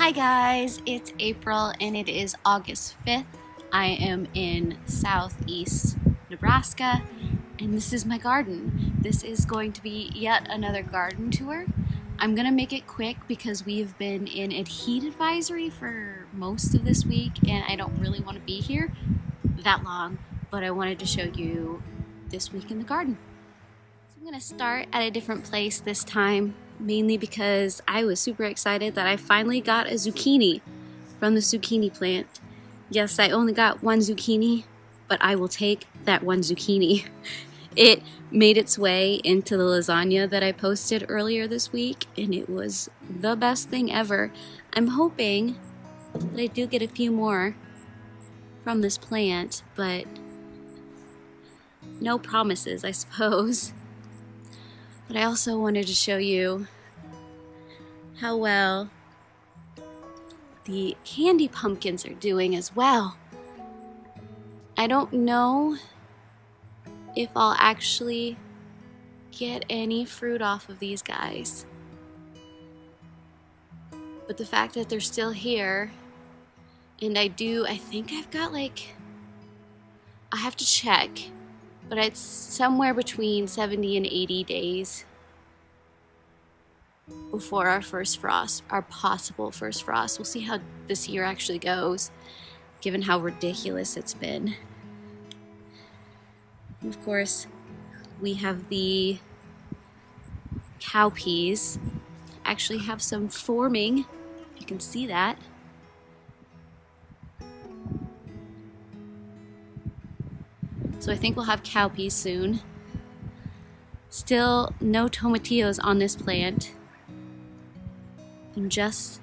Hi guys, it's April and it is August 5th. I am in southeast Nebraska and this is my garden. This is going to be yet another garden tour. I'm gonna make it quick because we have been in a heat advisory for most of this week and I don't really want to be here that long, but I wanted to show you this week in the garden. So I'm gonna start at a different place this time, mainly because I was super excited that I finally got a zucchini from the zucchini plant. Yes, I only got one zucchini, but I will take that one zucchini. It made its way into the lasagna that I posted earlier this week, and it was the best thing ever. I'm hoping that I do get a few more from this plant, but no promises, I suppose. But I also wanted to show you how well the candy pumpkins are doing as well. I don't know if I'll actually get any fruit off of these guys, but the fact that they're still here, and I think I've got I have to check, but it's somewhere between 70 and 80 days before our first frost, our possible first frost. We'll see how this year actually goes, given how ridiculous it's been. And of course, we have the cowpeas. Actually have some forming, if you can see that. So I think we'll have cowpeas soon. Still no tomatillos on this plant. And just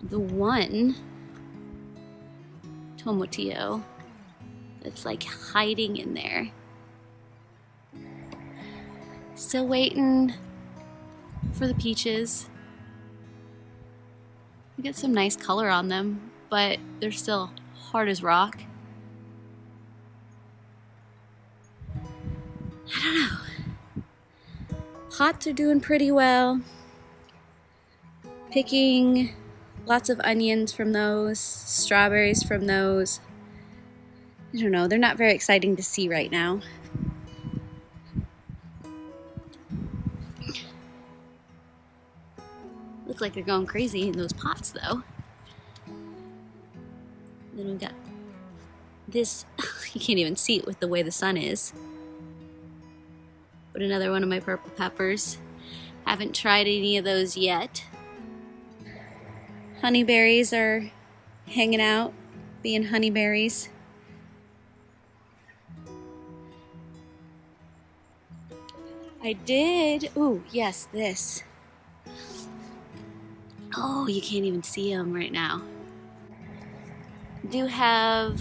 the one tomatillo that's like hiding in there. Still waiting for the peaches. We get some nice color on them, but they're still hard as rock. I don't know. Pots are doing pretty well. Picking lots of onions from those, strawberries from those. I don't know, they're not very exciting to see right now. Look like they're going crazy in those pots though. Then we've got this, you can't even see it with the way the sun is. But another one of my purple peppers. Haven't tried any of those yet. Honeyberries are hanging out, being honeyberries. I did, ooh, yes, this. Oh, you can't even see them right now. Do have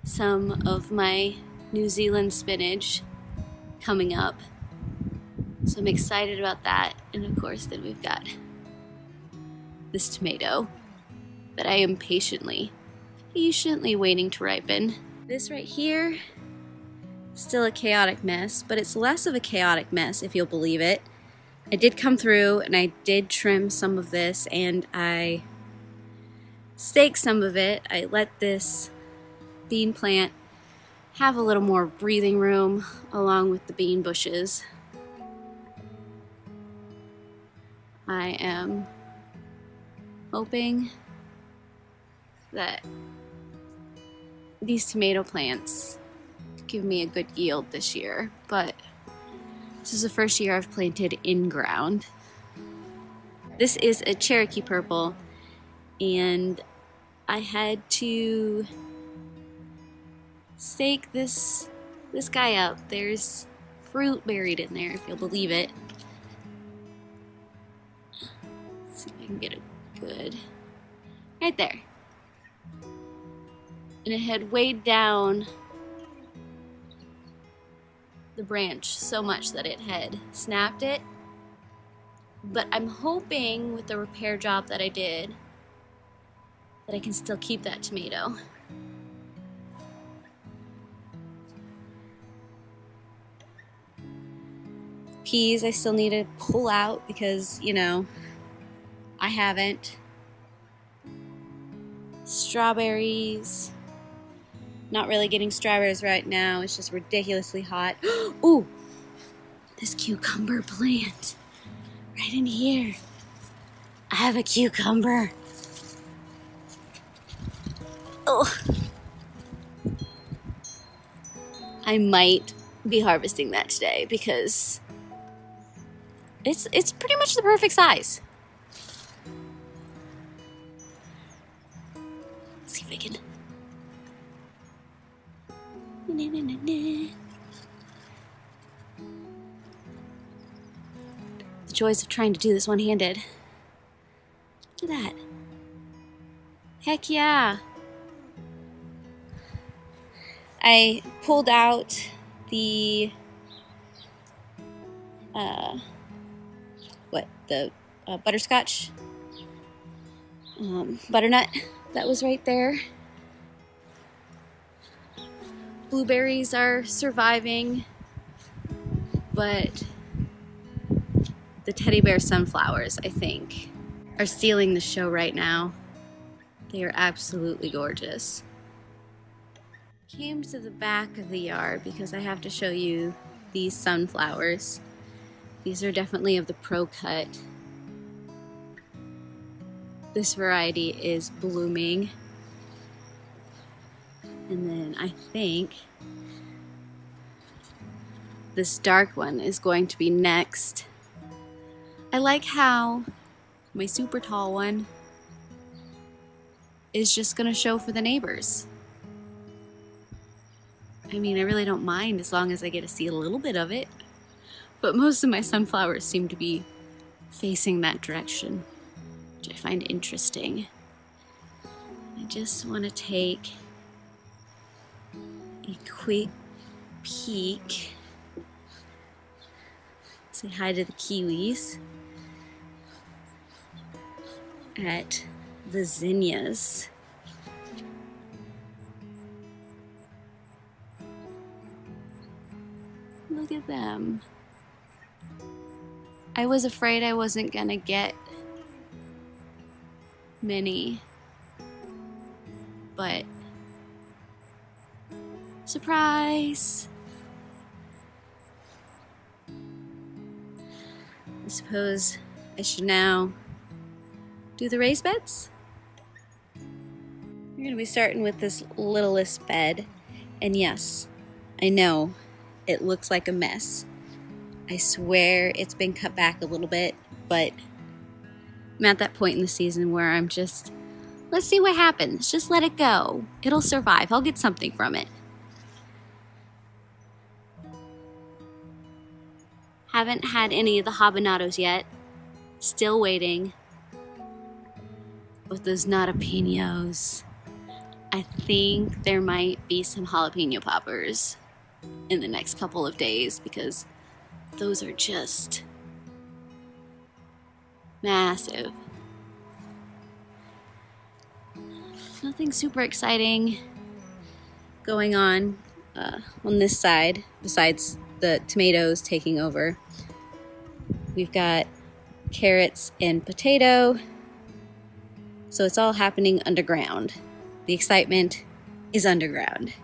some of my New Zealand spinach coming up. So I'm excited about that. And of course, then we've got this tomato that I am patiently waiting to ripen. This right here, still a chaotic mess, but it's less of a chaotic mess if you'll believe it. I did come through and I did trim some of this and I staked some of it. I let this bean plant have a little more breathing room along with the bean bushes. I am hoping that these tomato plants give me a good yield this year, but this is the first year I've planted in ground. This is a Cherokee purple, and I had to stake this guy up. There's fruit buried in there, if you'll believe it. Let's see if I can get it good. Right there. And it had weighed down the branch so much that it had snapped it. But I'm hoping with the repair job that I did that I can still keep that tomato. Peas I still need to pull out because, you know, I haven't. Strawberries. Not really getting strawberries right now. It's just ridiculously hot. Ooh, this cucumber plant. Right in here. I have a cucumber. Oh. I might be harvesting that today because it's pretty much the perfect size. Let's see if I can. The joys of trying to do this one-handed. Look at that. Heck yeah. I pulled out the butterscotch butternut that was right there. Blueberries are surviving, but the teddy bear sunflowers, I think, are stealing the show right now. They are absolutely gorgeous. Came to the back of the yard because I have to show you these sunflowers. These are definitely of the pro cut. This variety is blooming. And then I think this dark one is going to be next. I like how my super tall one is just gonna show for the neighbors. I mean, I really don't mind as long as I get to see a little bit of it. But most of my sunflowers seem to be facing that direction, which I find interesting. I just want to take a quick peek. Say hi to the kiwis. At the zinnias. Look at them. I was afraid I wasn't gonna get many, but surprise! I suppose I should now do the raised beds. We're gonna be starting with this littlest bed, and yes, I know it looks like a mess. I swear it's been cut back a little bit, but I'm at that point in the season where I'm just, let's see what happens. Just let it go. It'll survive. I'll get something from it. Haven't had any of the habaneros yet. Still waiting. With those jalapenos, I think there might be some jalapeno poppers in the next couple of days because those are just massive. Nothing super exciting going on this side besides the tomatoes taking over. We've got carrots and potato, so it's all happening underground. The excitement is underground.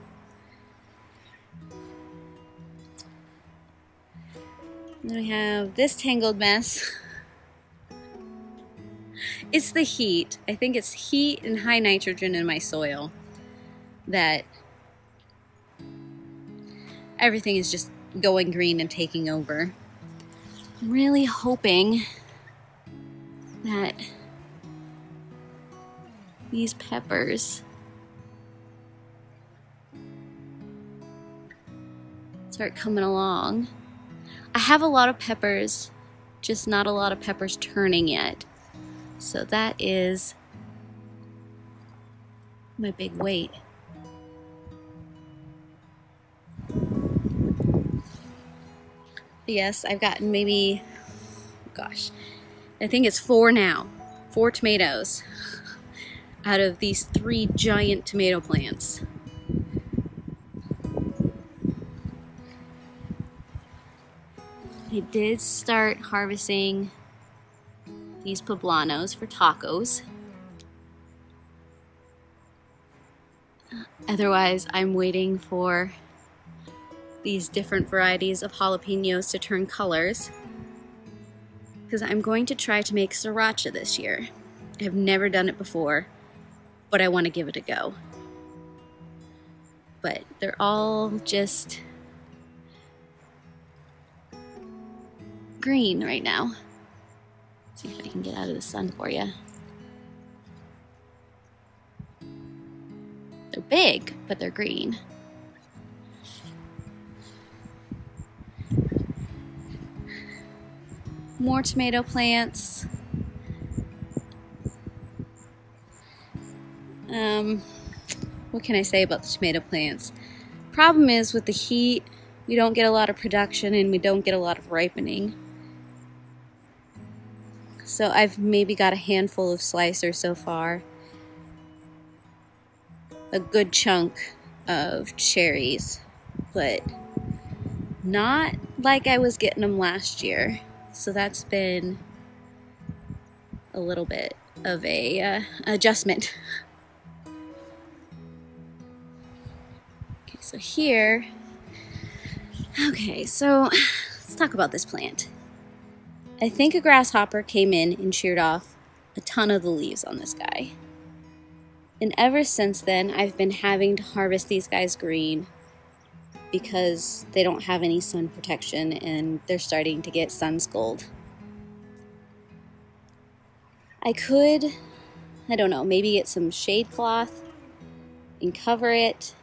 Then we have this tangled mess. It's the heat. I think it's heat and high nitrogen in my soil that everything is just going green and taking over. I'm really hoping that these peppers start coming along. I have a lot of peppers, just not a lot of peppers turning yet. So that is my big weight. Yes, I've gotten maybe, gosh, I think it's 4 now. 4 tomatoes out of these 3 giant tomato plants. I did start harvesting these poblanos for tacos. Otherwise, I'm waiting for these different varieties of jalapenos to turn colors, because I'm going to try to make sriracha this year. I've never done it before, but I want to give it a go. But they're all just green right now. Let's see if I can get out of the sun for you. They're big, but they're green. More tomato plants. What can I say about the tomato plants? Problem is, with the heat, we don't get a lot of production and we don't get a lot of ripening. So I've maybe got a handful of slicers so far. A good chunk of cherries, but not like I was getting them last year. So that's been a little bit of a adjustment. Okay, so here, okay, so let's talk about this plant. I think a grasshopper came in and sheared off a ton of the leaves on this guy. And ever since then, I've been having to harvest these guys green because they don't have any sun protection and they're starting to get sun scald. I could, I don't know, maybe get some shade cloth and cover it.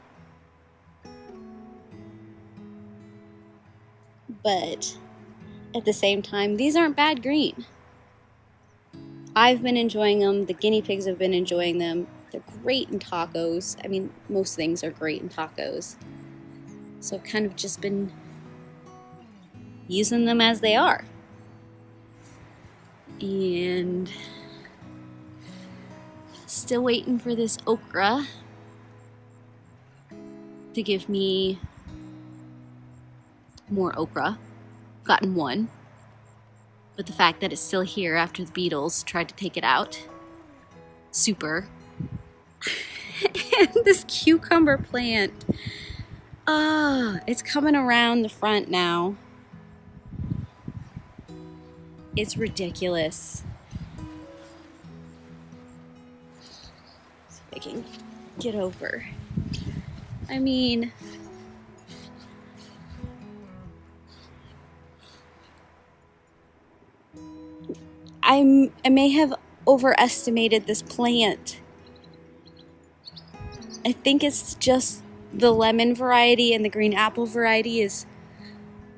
But at the same time, these aren't bad green. I've been enjoying them. The guinea pigs have been enjoying them. They're great in tacos. I mean, most things are great in tacos. So I've kind of just been using them as they are. And still waiting for this okra to give me more okra. Gotten one. But the fact that it's still here after the beetles tried to take it out. Super. And this cucumber plant. It's coming around the front now. It's ridiculous. See if I can get over. I mean, I may have overestimated this plant. I think it's just the lemon variety, and the green apple variety is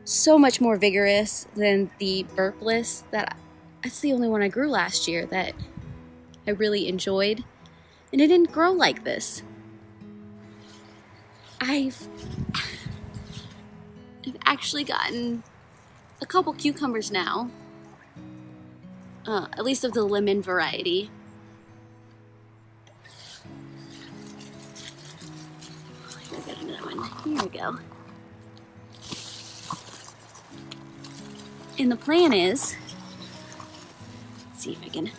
so much more vigorous than the burpless. That's the only one I grew last year that I really enjoyed, and it didn't grow like this. I've actually gotten a couple cucumbers now, at least of the lemon variety. I got another one. Here we go. And the plan is, let's see if I can.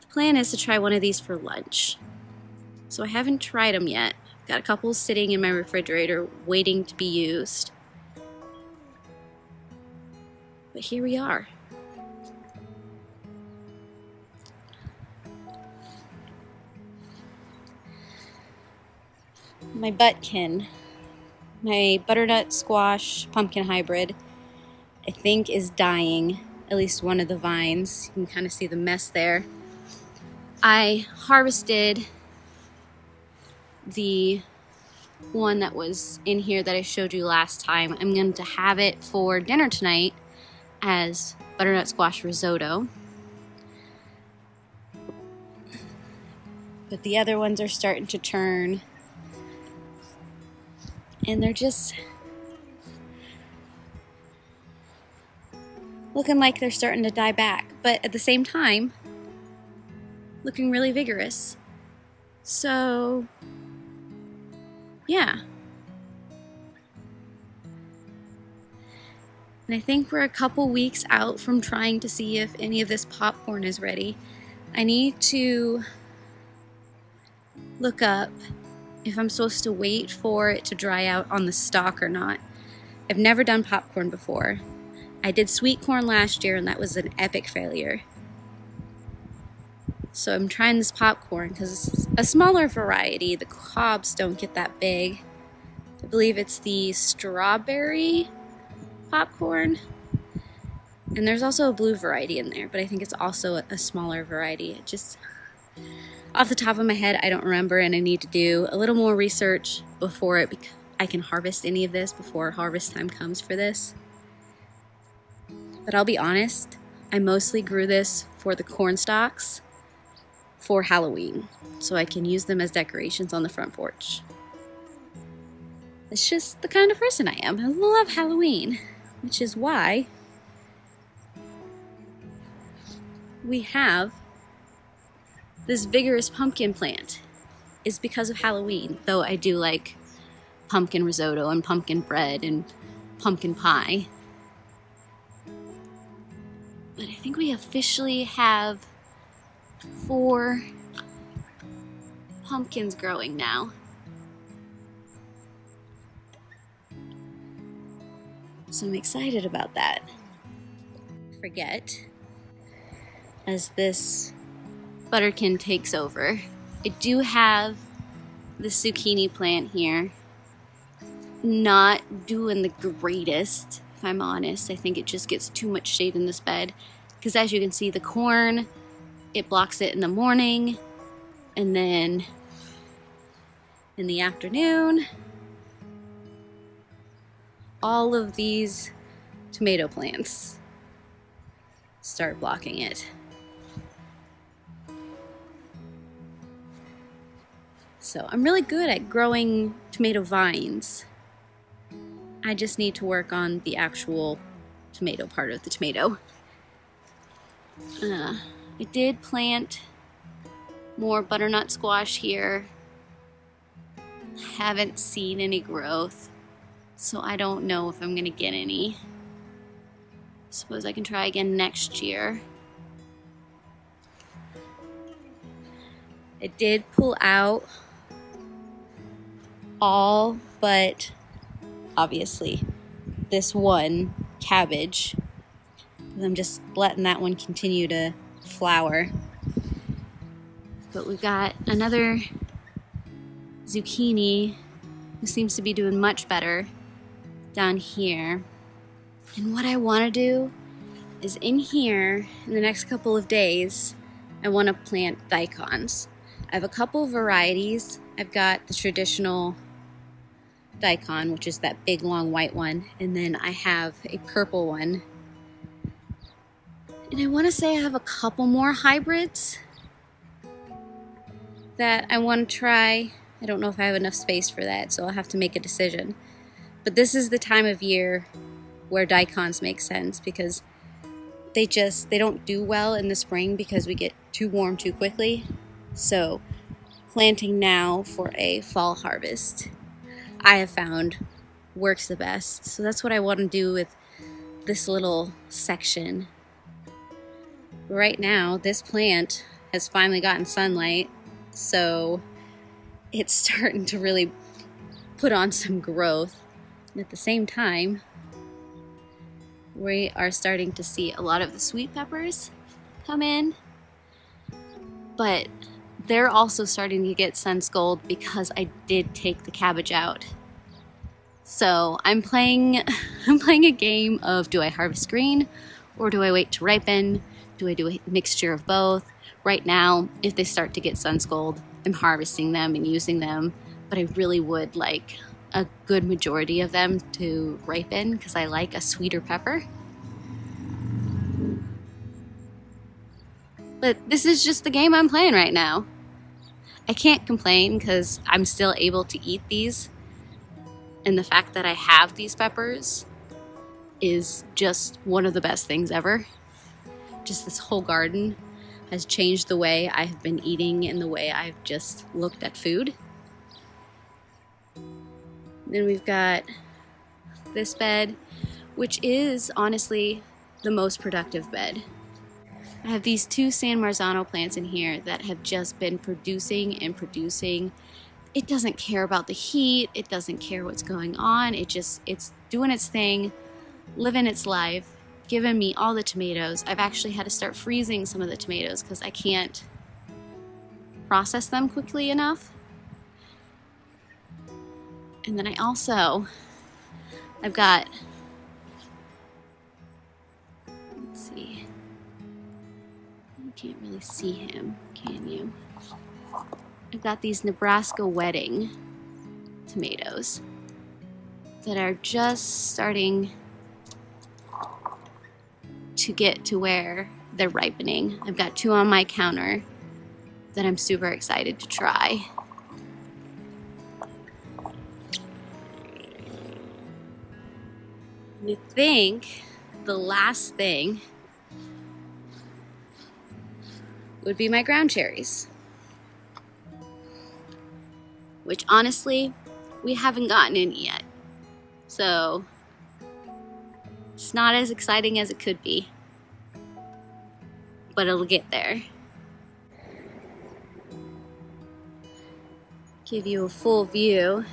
The plan is to try one of these for lunch. So I haven't tried them yet. Got a couple sitting in my refrigerator waiting to be used. But here we are. My buttkin, my butternut squash pumpkin hybrid, I think is dying, at least one of the vines. You can kind of see the mess there. I harvested the one that was in here that I showed you last time. I'm going to have it for dinner tonight as butternut squash risotto. But the other ones are starting to turn. And they're just looking like they're starting to die back. But at the same time, looking really vigorous. So, yeah. And I think we're a couple weeks out from trying to see if any of this popcorn is ready. I need to look up if I'm supposed to wait for it to dry out on the stalk or not. I've never done popcorn before. I did sweet corn last year and that was an epic failure. So I'm trying this popcorn because it's a smaller variety. The cobs don't get that big. I believe it's the strawberry popcorn. And there's also a blue variety in there, but I think it's also a smaller variety. It just, off the top of my head, I don't remember, and I need to do a little more research before I can harvest any of this before harvest time comes for this. But I'll be honest, I mostly grew this for the corn stalks for Halloween, so I can use them as decorations on the front porch. It's just the kind of person I am. I love Halloween, which is why we have this vigorous pumpkin plant. Is because of Halloween, though I do like pumpkin risotto and pumpkin bread and pumpkin pie. But I think we officially have 4 pumpkins growing now. So I'm excited about that. Forget, as this butterkin takes over, I do have the zucchini plant here. Not doing the greatest, if I'm honest. I think it just gets too much shade in this bed. Because as you can see, the corn, it blocks it in the morning. And then in the afternoon, all of these tomato plants start blocking it. So I'm really good at growing tomato vines. I just need to work on the actual tomato part of the tomato. I did plant more butternut squash here. Haven't seen any growth, so I don't know if I'm gonna get any. Suppose I can try again next year. I did pull out all but obviously this one cabbage. I'm just letting that one continue to flower. But we've got another zucchini who seems to be doing much better down here. And what I want to do is in here, in the next couple of days, I want to plant daikons. I have a couple varieties. I've got the traditional daikon, which is that big long white one, and then I have a purple one. And I want to say I have a couple more hybrids that I want to try. I don't know if I have enough space for that, so I'll have to make a decision. But this is the time of year where daikons make sense because they don't do well in the spring because we get too warm too quickly. So planting now for a fall harvest, I have found works the best. So that's what I want to do with this little section. Right now, this plant has finally gotten sunlight, so it's starting to really put on some growth. And at the same time, we are starting to see a lot of the sweet peppers come in, but they're also starting to get sun-scalded because I did take the cabbage out. So I'm playing a game of, do I harvest green or do I wait to ripen? Do I do a mixture of both? Right now, if they start to get sun-scalded, I'm harvesting them and using them, but I really would like a good majority of them to ripen because I like a sweeter pepper. But this is just the game I'm playing right now. I can't complain because I'm still able to eat these, and the fact that I have these peppers is just one of the best things ever. Just this whole garden has changed the way I have been eating and the way I've just looked at food. Then we've got this bed, which is honestly the most productive bed. I have these 2 San Marzano plants in here that have just been producing and producing. It doesn't care about the heat, it doesn't care what's going on, it's doing its thing, living its life, giving me all the tomatoes. I've actually had to start freezing some of the tomatoes because I can't process them quickly enough. And then I've got, let's see, you can't really see him, can you? I've got these Nebraska wedding tomatoes that are just starting to get to where they're ripening. I've got 2 on my counter that I'm super excited to try. And I think the last thing would be my ground cherries, which honestly, we haven't gotten any yet. So it's not as exciting as it could be, but it'll get there. Give you a full view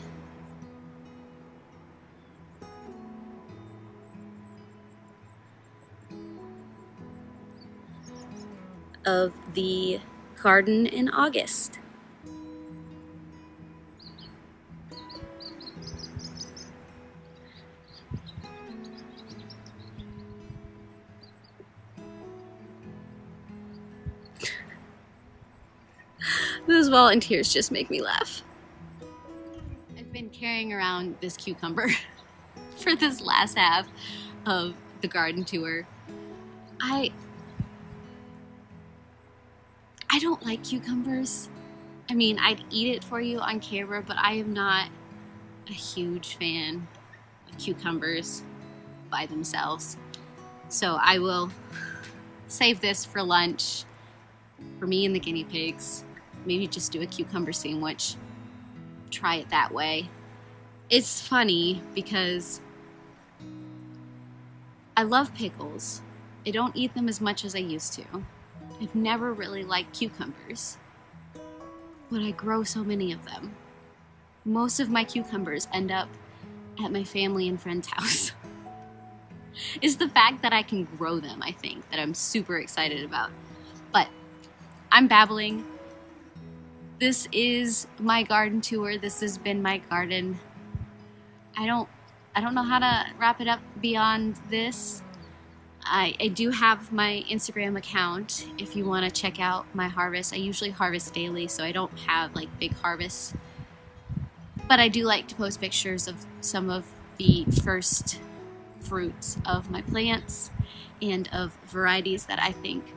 of the garden in August. Those volunteers just make me laugh. I've been carrying around this cucumber for this last half of the garden tour. I don't like cucumbers. I mean, I'd eat it for you on camera, but I am not a huge fan of cucumbers by themselves. So I will save this for lunch for me and the guinea pigs. Maybe just do a cucumber sandwich, try it that way. It's funny because I love pickles. I don't eat them as much as I used to. I've never really liked cucumbers, but I grow so many of them. Most of my cucumbers end up at my family and friend's house. It's the fact that I can grow them, I think, that I'm super excited about. But I'm babbling. This is my garden tour. This has been my garden. I don't know how to wrap it up beyond this. I do have my Instagram account if you want to check out my harvest. I usually harvest daily, so I don't have like big harvests. But I do like to post pictures of some of the first fruits of my plants and of varieties that I think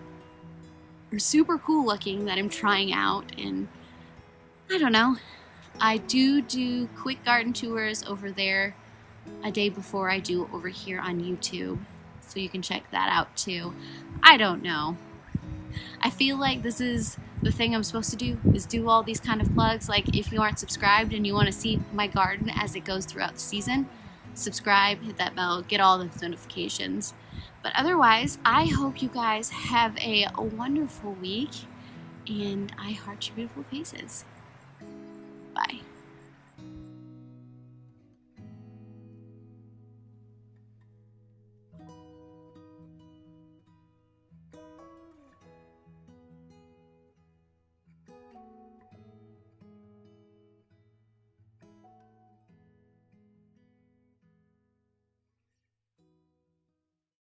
are super cool looking that I'm trying out. And I don't know, I do quick garden tours over there a day before I do over here on YouTube. So you can check that out too. I don't know. I feel like this is the thing I'm supposed to do, is do all these kind of plugs. Like if you aren't subscribed and you want to see my garden as it goes throughout the season, subscribe, hit that bell, get all the notifications. But otherwise, I hope you guys have a wonderful week, and I heart your beautiful faces. Bye.